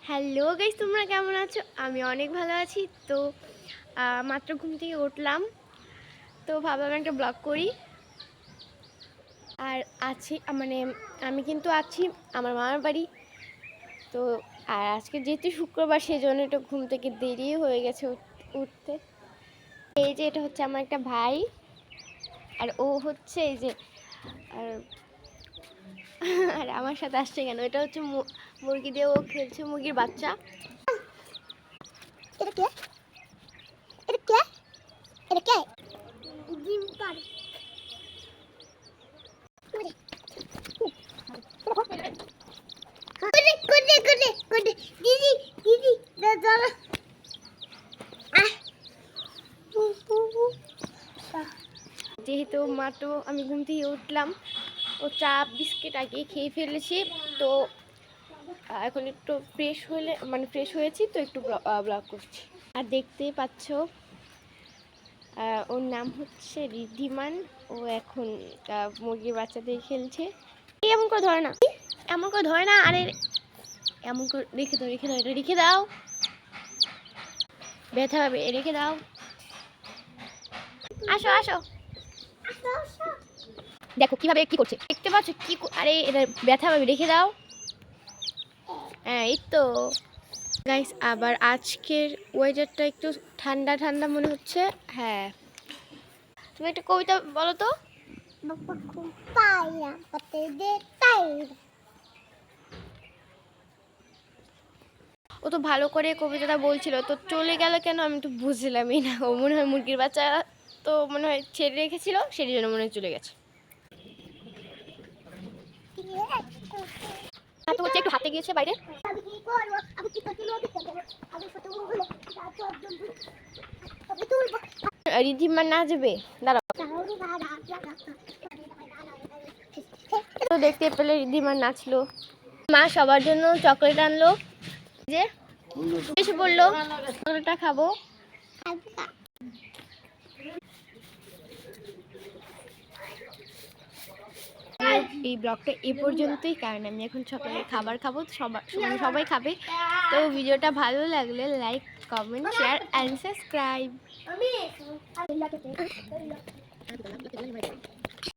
Hello guys, তোমরা কেমন আছো? আমি অনেক ভালো আছি। তো মাত্র ঘুম থেকে উঠলাম, তো ভাবলাম একটা ব্লগ করি। আর আছি মানে আমি কিন্তু আছি আমার মামার বাড়ি। তো আর আজকে যেহেতু শুক্রবার, সেই জন্য একটু ঘুম থেকে দেরি হয়ে গেছে উঠতে। এই যে এটা হচ্ছে আমার একটা ভাই, আর ও হচ্ছে এই যে আর আর আমার সাথে আসছে কেন, এটা হচ্ছে মুরগি দিয়ে ও খেলছে, মুরগির বাচ্চা। এটা কে? এটা কে? এটা কে? ডিম পাড়ে। দিদি দিদি দাদা যেহেতু মাত্র আমি ঘুম থেকে উঠলাম, ও চা বিস্কিট আগে খেয়ে ফেলেছি। তো এখন একটু ফ্রেশ হয়েছি, তো একটু ব্লগ করছি। আর দেখতেই পাচ্ছ ওর নাম হচ্ছে ঋদ্ধিমান। ও এখন মুরগির বাচ্চাদের খেলছে। এমন করে ধরে না, এমন করে ধরে না, আরে এমন করে রেখে দাও, এটা রেখে দাও, ব্যথা পাবে, রেখে দাও। আসো আসো, দেখো কিভাবে কি করছে, দেখতে পাচ্ছ কি? আরে এটা ব্যথা পাবে, রেখে দাও। হ্যাঁ, এই তো গাইস। আবার আজকের ওয়েদারটা একটু ঠান্ডা ঠান্ডা মনে হচ্ছে। হ্যাঁ, তুমি একটা কবিতা বলো তো। ও তো ভালো করে কবিতাটা বলছিল, তো চলে গেল কেন আমি তো বুঝলামই না। ও মনে হয় মুরগির বাচ্চা তো মনে হয় ছেড়ে রেখেছিল, সেই জন্য মনে হয় চলে গেছে। তো হচ্ছে একটু হাতে গিয়েছে বাইরে। রিধিমা নাচবে, দাঁড়াও। তো দেখতে পেলে রিধিমা নাচলো। মা সবার জন্য চকলেট আনলো, যে এসে বললো চকলেটটা খাবো। এই ব্লগটা এ পর্যন্তই, কারণ আমি এখন সকালে খাবার খাবো, সবাই খাবে। তো ভিডিওটা ভালো লাগলে like, comment, share and subscribe.